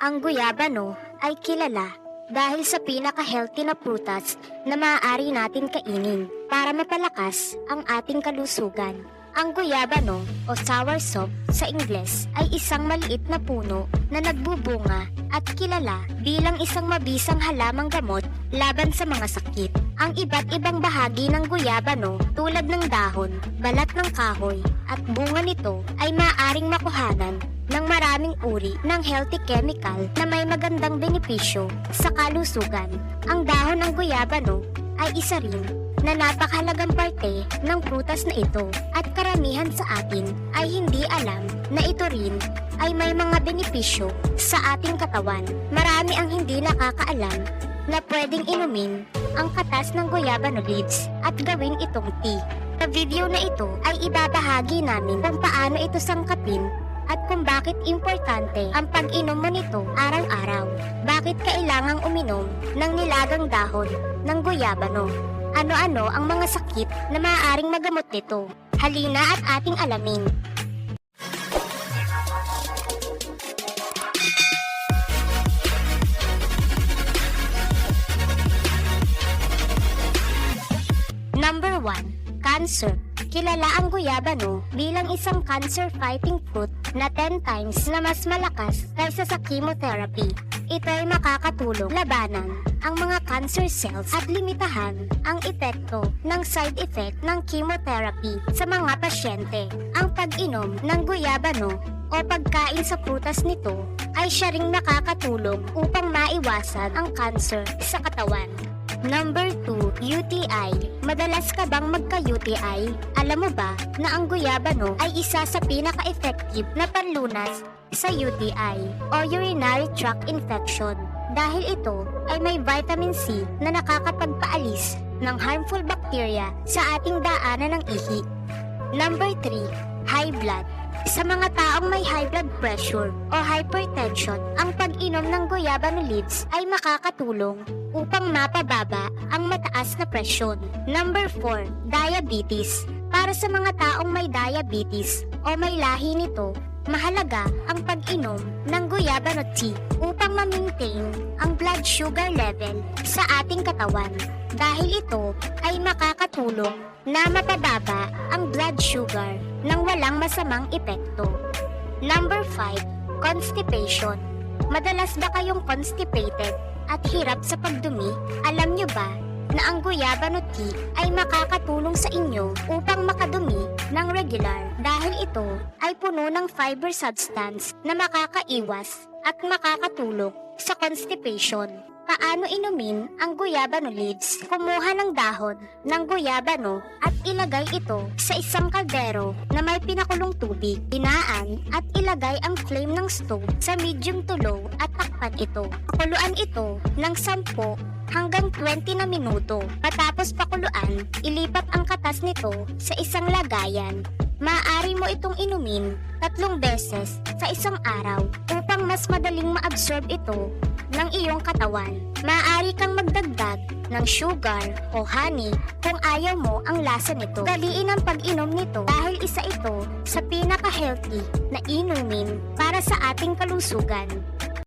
Ang guyabano ay kilala dahil sa pinaka-healthy na prutas na maaari natin kainin para mapalakas ang ating kalusugan. Ang guyabano o soursop sa Ingles ay isang maliit na puno na nagbubunga at kilala bilang isang mabisang halamang gamot laban sa mga sakit. Ang iba't ibang bahagi ng guyabano tulad ng dahon, balat ng kahoy at bunga nito ay maaaring makuhanan ng maraming uri ng healthy chemical na may magandang benepisyo sa kalusugan. Ang dahon ng guyabano ay isa rin na napakahalagang parte ng prutas na ito at karamihan sa atin ay hindi alam na ito rin ay may mga benepisyo sa ating katawan. Marami ang hindi nakakaalam na pwedeng inumin ang katas ng guyabano leaves at gawin itong tea. Sa video na ito ay ibabahagi namin kung paano ito sangkapin at kung bakit importante ang pag-inom mo nito araw-araw. Bakit kailangang uminom ng nilagang dahon ng guyabano? Ano-ano ang mga sakit na maaaring magamot nito? Halina at ating alamin. Number 1. Cancer. Kilala ang guyabano bilang isang cancer-fighting fruit na 10 times na mas malakas kaysa sa chemotherapy. Ito ay makakatulong labanan ang mga cancer cells at limitahan ang epekto ng side effect ng chemotherapy sa mga pasyente. Ang pag-inom ng guyabano o pagkain sa prutas nito ay siya ring nakakatulong upang maiwasan ang cancer sa katawan. Number 2, UTI. Madalas ka bang magka-UTI? Alam mo ba na ang guyabano ay isa sa pinaka-effective na panlunas sa UTI o urinary tract infection dahil ito ay may vitamin C na nakakapagpaalis ng harmful bacteria sa ating daanan ng ihi. Number 3, high blood. Sa mga taong may high blood pressure o hypertension, ang pag-inom ng guyabano leaves ay makakatulong upang mapababa ang mataas na presyon. Number 4, diabetes. Para sa mga taong may diabetes o may lahi nito, mahalaga ang pag-inom ng guyabano tea upang ma-maintain ang blood sugar level sa ating katawan dahil ito ay makakatulong na mapababa ang blood sugar nang walang masamang epekto. Number 5, constipation. Madalas ba kayong constipated at hirap sa pagdumi? Alam nyo ba na ang guyabano tea ay makakatulong sa inyo upang makadumi ng regular dahil ito ay puno ng fiber substance na makakaiwas at makakatulong sa constipation. Paano inumin ang guyabano leaves? Kumuha ng dahon ng guyabano at ilagay ito sa isang kaldero na may pinakulong tubig. Hinaan at ilagay ang flame ng stove sa medium to low at takpan ito. Pakuluan ito ng 10 hanggang 20 na minuto. Matapos pakuluan, ilipat ang katas nito sa isang lagayan. Maaari mo itong inumin 3 beses sa isang araw upang mas madaling ma-absorb ito ng iyong katawan. Maaari kang magdagdag ng sugar o honey kung ayaw mo ang lasa nito. Daliin ang pag-inom nito dahil isa ito sa pinaka-healthy na inumin para sa ating kalusugan.